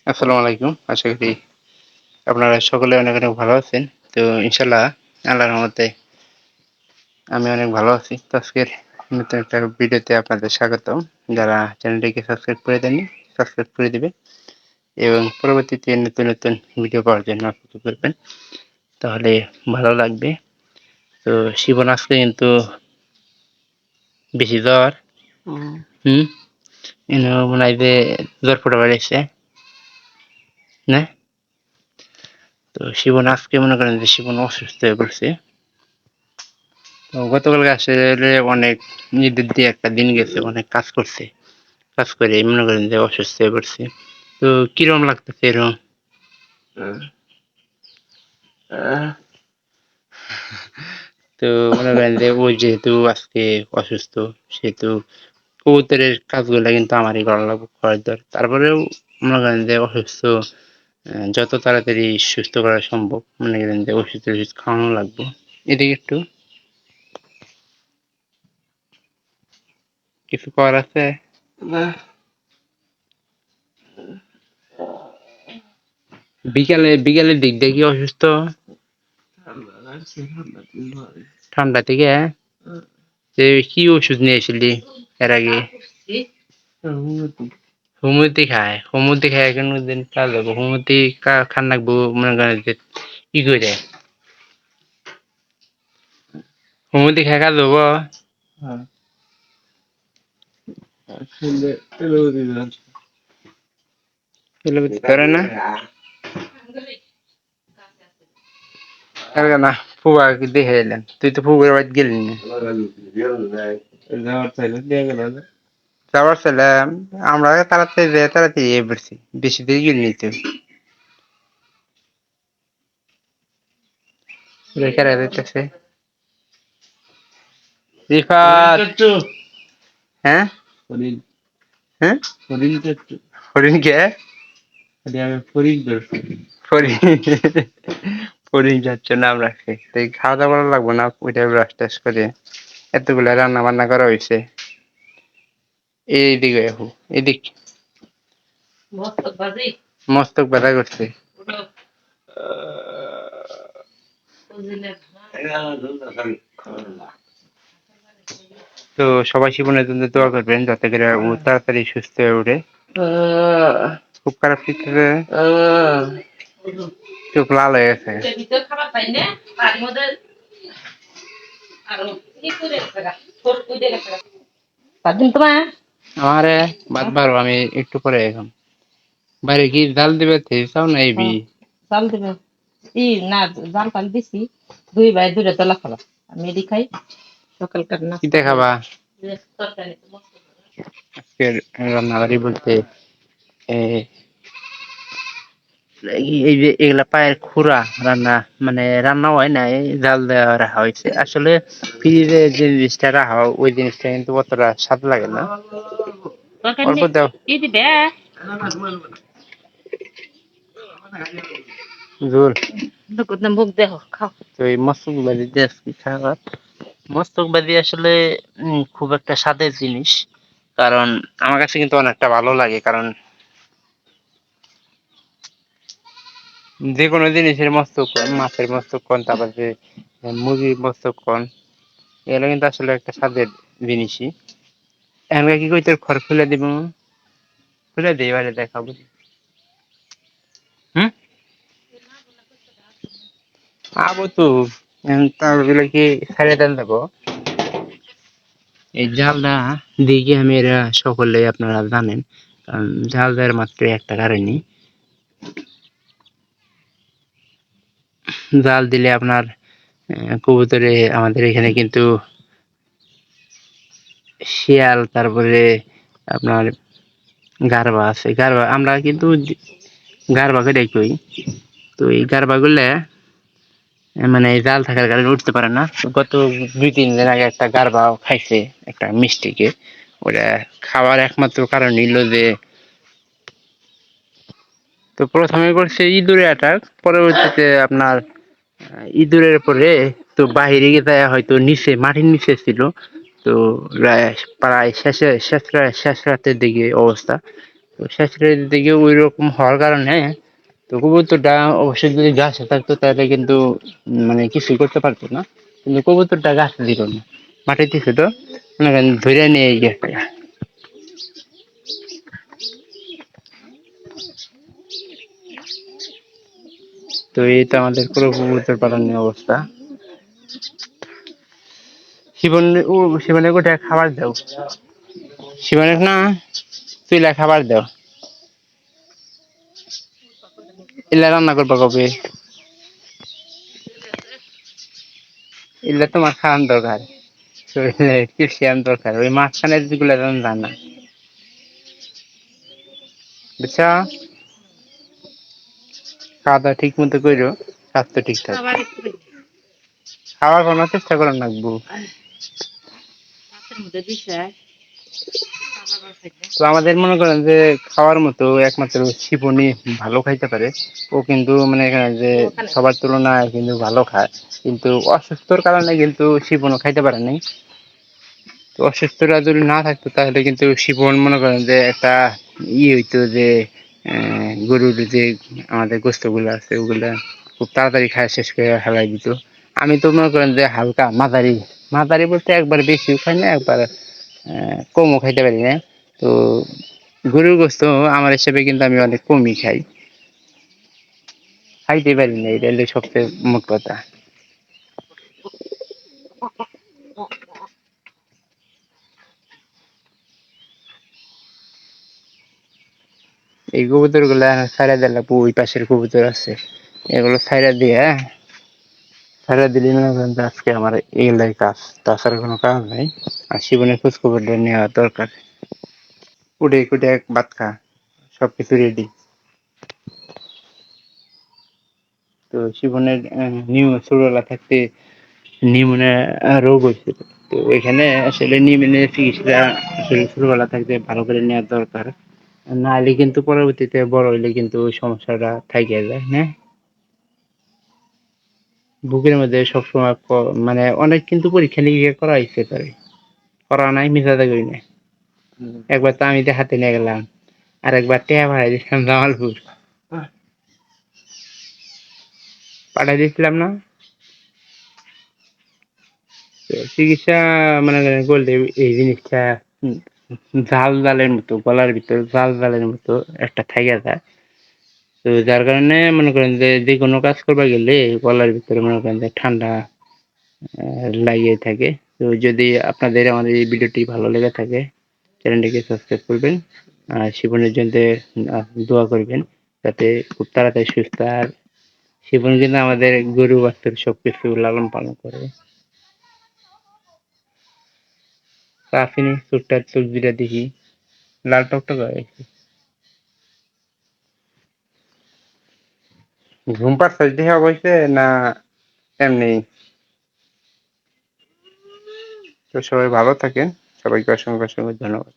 আসসালামু আলাইকুম। আশা করি আপনারা সকলে অনেক, অনেক ভালো আছেন। তো ইনশাআল্লাহ আল্লাহর রহমতে আমি অনেক ভালো আছি। তো আজকের নতুন একটা ভিডিওতে আপনাদের স্বাগতম। যারা চ্যানেলটিকে সাবস্ক্রাইব করে দেননি, সাবস্ক্রাইব করে দিবেন এবং পরবর্তীতে নতুন, নতুন ভিডিও পাওয়ার জন্য অপেক্ষা করবেন। তাহলে ভালো লাগবে। তো শিবন আজকে কিন্তু বেশি জ্বর। হুম? মনে হয় যে জ্বর ফুটা বেড়াইছে। না? তো শিবন আজকে মনে করেন যে শিবন অসুস্থ হয়ে পড়ছে। তো গতকালকে আসলে অনেক ঈদের দিয়ে একটা দিন গেছে, অনেক কাজ করছে। কাজ করে মনে করেন যে অসুস্থ হয়ে পড়ছে। তো কিরকম লাগতেছে এরকম? তো মনে করেন যে ও যেহেতু আজকে অসুস্থ, সেহেতু কবুতরের কাজগুলা কিন্তু আমারই করা লাগবে, করার দরকার। তারপরেও মনে করেন যে অসুস্থ, যত তাড়াতাড়ি সুস্থ করা সম্ভব মনে করেন যে ওষুধ খাওয়ানো লাগবে। এদিকে একটু কিছু করার আছে? বিকালের দিক দিয়ে কি অসুস্থ? ঠান্ডা থেকে? কি ওষুধ নিয়েছিলি এর আগে? হোমিওপ্যাথি খায়? হোমিওপ্যাথি খায় কোনদিন কাজ হবে? হোমিওপ্যাথি খান লাগবো মনে করেন যে ই করে। হোমিওপ্যাথি খায় কাজ হবো? এলোপ্যাথি করে না? না ফুবা দেখে এলেন, তুই তো ফুবের বাড়ি গেলি না। যাবার ছিলাম আমরা তাড়াতাড়ি যেয়ে তাড়াতাড়ি এ পড়ছি, বেশি দেরি গেলি তো। বেকার যাইতেছে রিফাত। হ্যাঁ হ্যাঁ, হরিণ কে? ফরিং, ফরিং যাচ্ছে নাম রাখছে। তো এই খাওয়া দাওয়া করা লাগবো না, ওইটা ব্রাশ টাশ করে এতগুলা রান্না বান্না করা হয়েছে। এইদিকে আপু, এদিক মস্তক বাধা করছে। তো সবাই শিবনের জন্য দোয়া করবেন যাতে করে ও তাড়াতাড়ি সুস্থ হয়ে ওঠে। খুব খারাপ লাগতেছে, চোখ লাল হয়ে গেছে। আমারে বাদ বারো, আমি একটু পরে এখন বাইরে কি জাল দিবে চাও না এবি জাল দিবে না, জাল টাল দিছি, দুই ভাই দূরে তলা খাবা, আমি এদি খাই সকালকার না। কি দেখাবা আজকের রান্নাবাড়ি বলতে? এই যে এগুলা পায়ের খুরা রান্না, মানে রান্না হয় না, জাল দেওয়া রাখা হয়েছে। আসলে ফ্রিজে যে জিনিসটা রাখা হয় ওই জিনিসটা কিন্তু অতটা স্বাদ লাগে না। অল্প দাও ঝোল। তো এই মস্তক বাজি দিয়ে আজকে খাবার, মস্তক বাজি আসলে খুব একটা স্বাদের জিনিস। কারণ আমার কাছে কিন্তু অনেকটা ভালো লাগে, কারণ যে কোনো জিনিসের মস্তক, মাছের মস্তক কোন, তারপর যে মুরগির মস্তক কোন, এগুলো কিন্তু আসলে একটা স্বাদের জিনিসই। এখন কি কই তোর খড় খুলে দিব? খুলে দিই, এবারে দেখাবো। হুম, আবো তো তারগুলো কি ছাড়িয়ে দেন দেবো। এই জালটা দিকে আমি, এরা সকলে আপনারা জানেন, কারণ জাল দেওয়ার মাত্র একটা কারণই, জাল দিলে আপনার কবুতরে আমাদের এখানে কিন্তু শিয়াল, তারপরে আপনার গারবা আছে। গারবা আমরা কিন্তু গারবাকে দেখই। তো এই গারবা গুলা মানে জাল থাকার কারণে উঠতে পারে না। গত 2-3 দিন আগে একটা গারবা খাইছে একটা মিষ্টিকে। ওটা খাওয়ার একমাত্র কারণ হইল যে, তো প্রথমে করছে ইঁদুরে অ্যাটাক, পরবর্তীতে আপনার ইঁদুরের পরে তো বাহিরে গিয়ে হয়তো নিচে, মাটির নিচে ছিল। তো প্রায় শেষ রাতের দিকে অবস্থা। তো সাশ্রয়ী দিকে ওই রকম হওয়ার কারণে তো কবুতরটা অবশ্যই যদি গাছে থাকতো তাহলে কিন্তু মানে কিছুই করতে পারতো না, কিন্তু কবুতরটা গাছে দিল না, মাটিতে ছিল, মনে করেন ধরে নিয়ে গেছে। তো এই তো আমাদের পুরো কবুতর পালনের অবস্থা। শিবন ও শিবনের গোটা খাবার দাও, শিবনের না তুইলা খাবার দাও, ইল্লা রান্না করবা কবে, ইল্লা তোমার খাওয়ান দরকার, শরীরে ক্যালসিয়াম দরকার, ওই মাঝখানে যেগুলো রান্না, বুঝছো? খাওয়া দাওয়া ঠিক মতো করো, স্বাস্থ্য ঠিক থাকবে। খাওয়ার কোনো চেষ্টা করো লাগবো। তো আমাদের মনে করেন যে খাওয়ার মতো একমাত্র শিবনই ভালো খাইতে পারে। ও কিন্তু মানে এখানে যে সবার তুলনায় কিন্তু ভালো খায়, কিন্তু অসুস্থর কারণে কিন্তু শিবনও খাইতে পারে নাই। তো অসুস্থরা যদি না থাকতো তাহলে কিন্তু শিবন মনে করেন যে একটা হইতো যে গরুর যে আমাদের গোস্তগুলো আছে ওগুলা খুব তাড়াতাড়ি খায় শেষ করে ফেলাই দিত। আমি তো মনে করেন যে হালকা মাঝারি, মাঝারি বলতে একবার বেশিও খাই না, একবার কমও খাইতে পারি না। তো গরুর গোস্ত আমার হিসেবে কিন্তু আমি অনেক কমই খাই, খাইতে পারি না, এটা হলো সবচেয়ে মোট কথা। এই কবুতর গুলা ছাইড়া দিলে ওই পাশের কবুতর আছে, এগুলো ছাইড়া দিয়ে ছাইড়া দিলে মনে করেন যে আজকে আমার এগুলাই কাজ, তাছাড়া কোনো কাজ নাই। আর জীবনের খোঁজ খবরটা নেওয়া দরকার। উঠে কুটে এক ভাত খা, সবকিছু রেডি। তো জীবনের নিউ ছোটবেলা থাকতে নিউমোনিয়া রোগ হয়েছিল। তো এখানে আসলে নিউমোনিয়া চিকিৎসা আসলে ছোটবেলা থাকতে ভালো করে নেওয়া দরকার, না হলে কিন্তু পরবর্তীতে বড় হইলে কিন্তু ওই সমস্যাটা থাইকা যায়। হ্যাঁ, বুকের মধ্যে সবসময় মানে অনেক কিন্তু পরীক্ষা নিরীক্ষা করা হইতে পারে, করা নাই মিশাতে করি না। একবার তো আমি দেখাতে নিয়ে গেলাম, আর একবার টেহা ভাড়াই দিয়েছিলাম জামালপুর, পাঠাই দিয়েছিলাম না। তো চিকিৎসা মানে করলে এই জিনিসটা উম, জাল জালের মতো গলার ভিতর জাল জালের মতো একটা থাইকা যায়। তো যার কারণে মনে করেন যে যে কোনো কাজ করবা গেলে গলার ভিতরে মনে করেন যে ঠান্ডা লাগিয়ে থাকে। তো যদি আপনাদের আমাদের এই ভিডিওটি ভালো লেগে থাকে চ্যানেলটিকে সাবস্ক্রাইব করবেন, আর শিবনের জন্য দোয়া করবেন যাতে খুব তাড়াতাড়ি সুস্থ। আর শিবন কিন্তু আমাদের গরু বাছুর সবকিছু লালন পালন করে। তো আসেনি চোখটা চোখ দুটা দেখি লাল টকটক হয়ে গেছে। ঘুম পাড়ছে দেখে হয়েছে না এমনি? তো সবাই ভালো থাকেন, সবাইকে অসংখ্য অসংখ্য ধন্যবাদ।